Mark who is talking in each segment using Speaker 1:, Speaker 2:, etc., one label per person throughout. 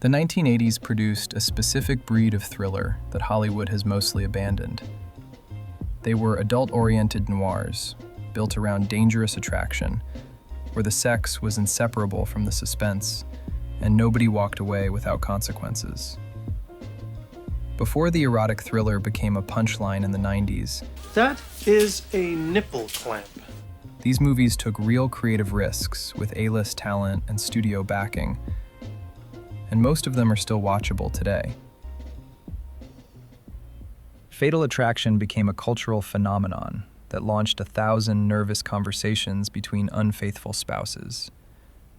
Speaker 1: The 1980s produced a specific breed of thriller that Hollywood has mostly abandoned. They were adult-oriented noirs, built around dangerous attraction, where the sex was inseparable from the suspense, and nobody walked away without consequences. Before the erotic thriller became a punchline in the 90s,
Speaker 2: That is a nipple clamp.
Speaker 1: these movies took real creative risks with A-list talent and studio backing, and most of them are still watchable today. Fatal Attraction became a cultural phenomenon that launched 1,000 nervous conversations between unfaithful spouses.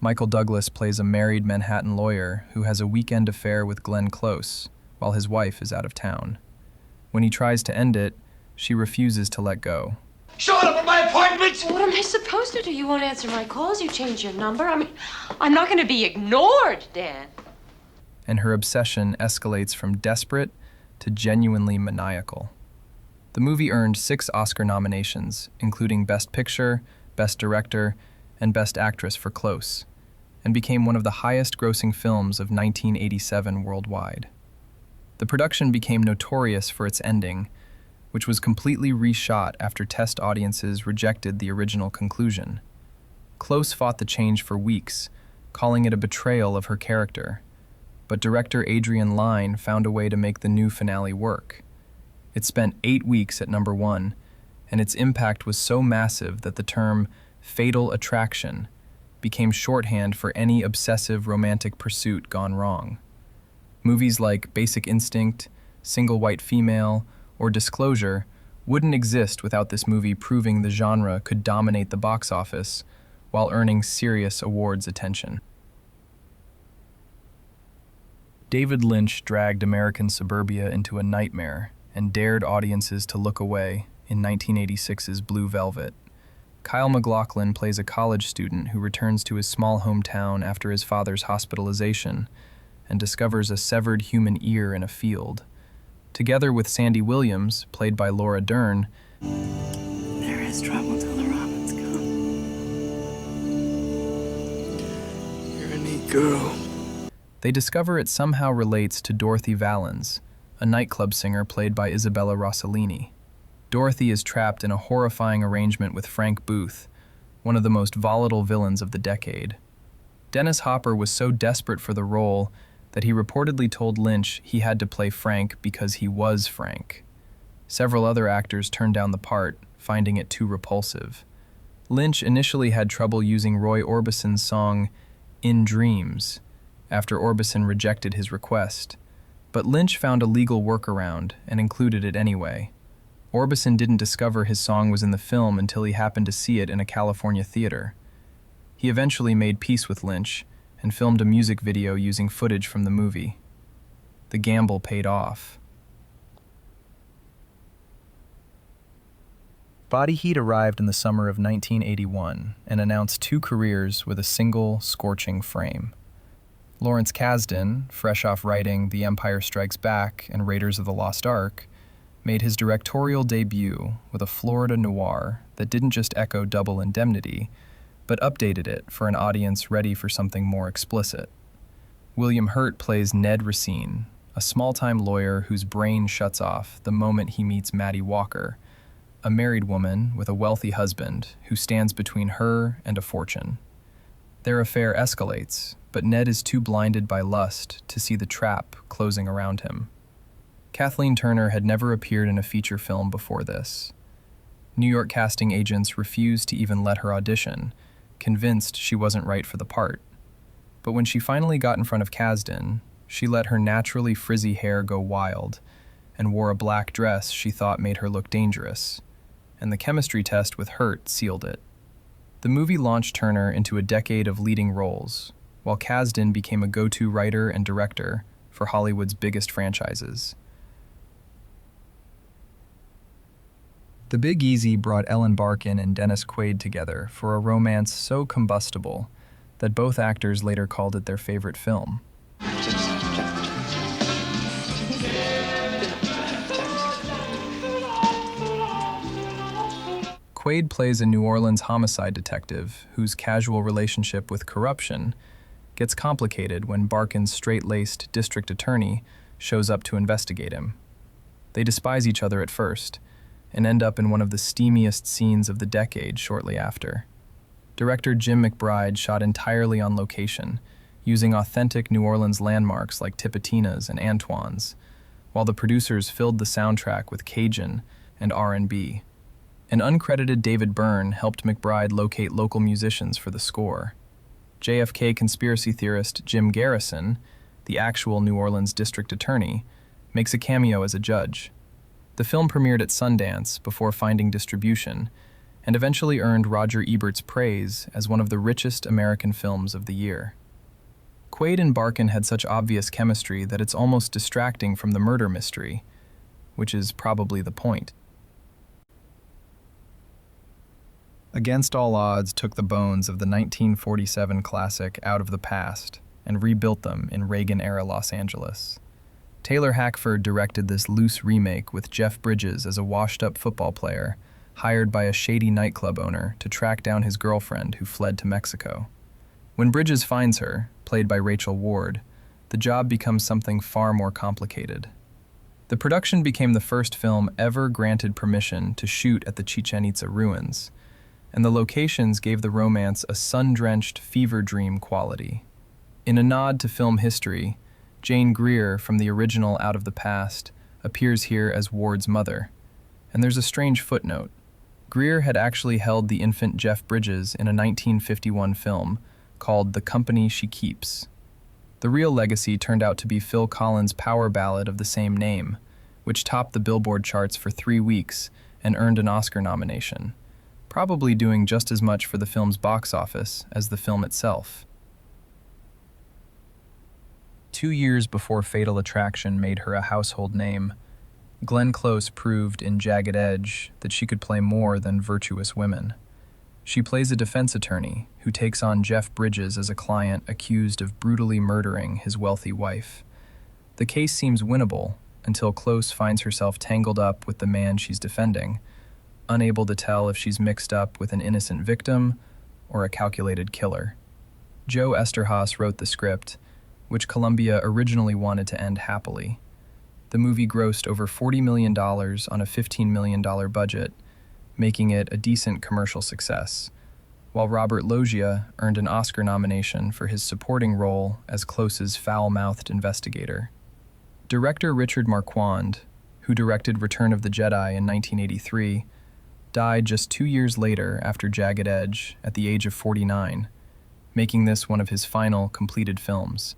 Speaker 1: Michael Douglas plays a married Manhattan lawyer who has a weekend affair with Glenn Close while his wife is out of town. When he tries to end it, she refuses to let go.
Speaker 3: Showing up at my appointment!
Speaker 4: What am I supposed to do? You won't answer my calls. You changed your number. I mean, I'm not going to be ignored, Dan.
Speaker 1: And her obsession escalates from desperate to genuinely maniacal. The movie earned 6 Oscar nominations, including Best Picture, Best Director, and Best Actress for Close, and became one of the highest-grossing films of 1987 worldwide. The production became notorious for its ending, which was completely reshot after test audiences rejected the original conclusion. Close fought the change for weeks, calling it a betrayal of her character, but director Adrian Lyne found a way to make the new finale work. It spent 8 weeks at number 1, and its impact was so massive that the term fatal attraction became shorthand for any obsessive romantic pursuit gone wrong. Movies like Basic Instinct, Single White Female, or Disclosure wouldn't exist without this movie proving the genre could dominate the box office while earning serious awards attention. David Lynch dragged American suburbia into a nightmare and dared audiences to look away in 1986's Blue Velvet. Kyle MacLachlan plays a college student who returns to his small hometown after his father's hospitalization and discovers a severed human ear in a field. Together with Sandy Williams, played by Laura Dern,
Speaker 5: There is trouble till the robins come. You're a neat girl.
Speaker 1: they discover it somehow relates to Dorothy Valens, a nightclub singer played by Isabella Rossellini. Dorothy is trapped in a horrifying arrangement with Frank Booth, one of the most volatile villains of the decade. Dennis Hopper was so desperate for the role that he reportedly told Lynch he had to play Frank because he was Frank. Several other actors turned down the part, finding it too repulsive. Lynch initially had trouble using Roy Orbison's song In Dreams after Orbison rejected his request, but Lynch found a legal workaround and included it anyway. Orbison didn't discover his song was in the film until he happened to see it in a California theater. He eventually made peace with Lynch and filmed a music video using footage from the movie. The gamble paid off. Body Heat arrived in the summer of 1981 and announced 2 careers with a single, scorching frame. Lawrence Kasdan, fresh off writing The Empire Strikes Back and Raiders of the Lost Ark, made his directorial debut with a Florida noir that didn't just echo Double Indemnity, but updated it for an audience ready for something more explicit. William Hurt plays Ned Racine, a small-time lawyer whose brain shuts off the moment he meets Maddie Walker, a married woman with a wealthy husband who stands between her and a fortune. Their affair escalates, but Ned is too blinded by lust to see the trap closing around him. Kathleen Turner had never appeared in a feature film before this. New York casting agents refused to even let her audition, convinced she wasn't right for the part. But when she finally got in front of Kasdan, she let her naturally frizzy hair go wild and wore a black dress she thought made her look dangerous, and the chemistry test with Hurt sealed it. The movie launched Turner into a decade of leading roles, while Kasdan became a go-to writer and director for Hollywood's biggest franchises. The Big Easy brought Ellen Barkin and Dennis Quaid together for a romance so combustible that both actors later called it their favorite film. Quaid plays a New Orleans homicide detective whose casual relationship with corruption gets complicated when Barkin's straight-laced district attorney shows up to investigate him. They despise each other at first, and end up in one of the steamiest scenes of the decade shortly after. Director Jim McBride shot entirely on location, using authentic New Orleans landmarks like Tipitina's and Antoine's, while the producers filled the soundtrack with Cajun and R&B. An uncredited David Byrne helped McBride locate local musicians for the score. JFK conspiracy theorist Jim Garrison, the actual New Orleans district attorney, makes a cameo as a judge. The film premiered at Sundance before finding distribution, and eventually earned Roger Ebert's praise as one of the richest American films of the year. Quaid and Barkin had such obvious chemistry that it's almost distracting from the murder mystery, which is probably the point. Against All Odds took the bones of the 1947 classic out of the past and rebuilt them in Reagan-era Los Angeles. Taylor Hackford directed this loose remake with Jeff Bridges as a washed-up football player hired by a shady nightclub owner to track down his girlfriend who fled to Mexico. When Bridges finds her, played by Rachel Ward, the job becomes something far more complicated. The production became the first film ever granted permission to shoot at the Chichen Itza ruins, and the locations gave the romance a sun-drenched fever dream quality. In a nod to film history, Jane Greer from the original Out of the Past appears here as Ward's mother, and there's a strange footnote. Greer had actually held the infant Jeff Bridges in a 1951 film called The Company She Keeps. The real legacy turned out to be Phil Collins' power ballad of the same name, which topped the Billboard charts for 3 weeks and earned an Oscar nomination, probably doing just as much for the film's box office as the film itself. 2 years before Fatal Attraction made her a household name, Glenn Close proved in Jagged Edge that she could play more than virtuous women. She plays a defense attorney who takes on Jeff Bridges as a client accused of brutally murdering his wealthy wife. The case seems winnable until Close finds herself tangled up with the man she's defending, unable to tell if she's mixed up with an innocent victim or a calculated killer. Joe Esterhaas wrote the script, which Columbia originally wanted to end happily. The movie grossed over $40 million on a $15 million budget, making it a decent commercial success, while Robert Loggia earned an Oscar nomination for his supporting role as Close's foul-mouthed investigator. Director Richard Marquand, who directed Return of the Jedi in 1983, died just 2 years later after Jagged Edge at the age of 49, making this one of his final completed films.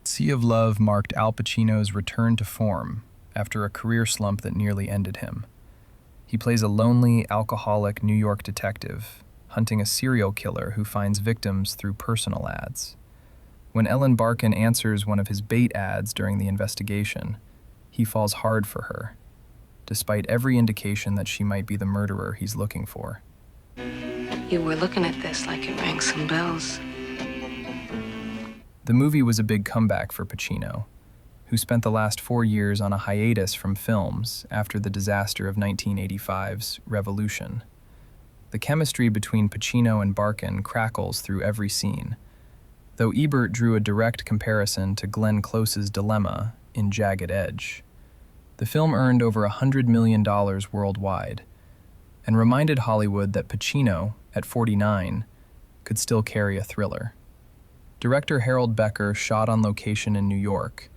Speaker 1: Sea of Love marked Al Pacino's return to form after a career slump that nearly ended him. He plays a lonely, alcoholic New York detective, hunting a serial killer who finds victims through personal ads. When Ellen Barkin answers one of his bait ads during the investigation, he falls hard for her, despite every indication that she might be the murderer he's looking for.
Speaker 5: You were looking at this like it rang some bells.
Speaker 1: The movie was a big comeback for Pacino, who spent the last 4 years on a hiatus from films after the disaster of 1985's Revolution. The chemistry between Pacino and Barkin crackles through every scene, though Ebert drew a direct comparison to Glenn Close's dilemma in Jagged Edge. The film earned over $100 million worldwide, and reminded Hollywood that Pacino, at 49, could still carry a thriller. Director Harold Becker shot on location in New York,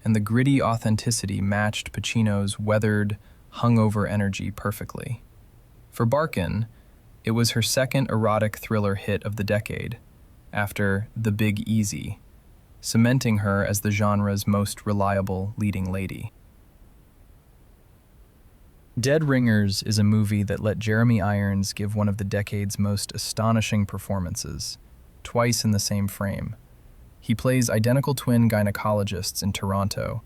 Speaker 1: and the gritty authenticity matched Pacino's weathered, hungover energy perfectly. For Barkin, it was her second erotic thriller hit of the decade, after The Big Easy, cementing her as the genre's most reliable leading lady. Dead Ringers is a movie that let Jeremy Irons give one of the decade's most astonishing performances, twice in the same frame. He plays identical twin gynecologists in Toronto,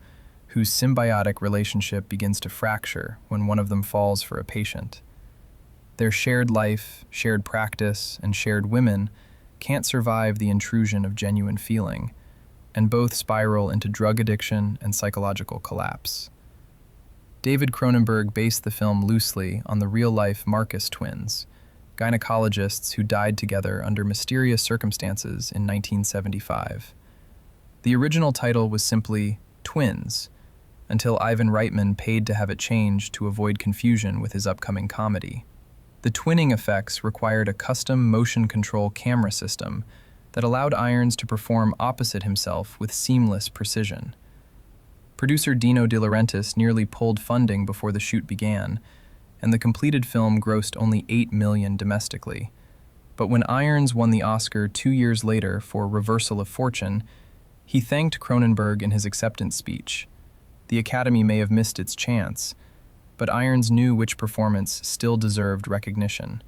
Speaker 1: whose symbiotic relationship begins to fracture when one of them falls for a patient. Their shared life, shared practice, and shared women can't survive the intrusion of genuine feeling, and both spiral into drug addiction and psychological collapse. David Cronenberg based the film loosely on the real-life Marcus twins, gynecologists who died together under mysterious circumstances in 1975. The original title was simply Twins, until Ivan Reitman paid to have it changed to avoid confusion with his upcoming comedy. The twinning effects required a custom motion control camera system that allowed Irons to perform opposite himself with seamless precision. Producer Dino De Laurentiis nearly pulled funding before the shoot began, and the completed film grossed only $8 million domestically. But when Irons won the Oscar 2 years later for Reversal of Fortune, he thanked Cronenberg in his acceptance speech. The Academy may have missed its chance, but Irons knew which performance still deserved recognition.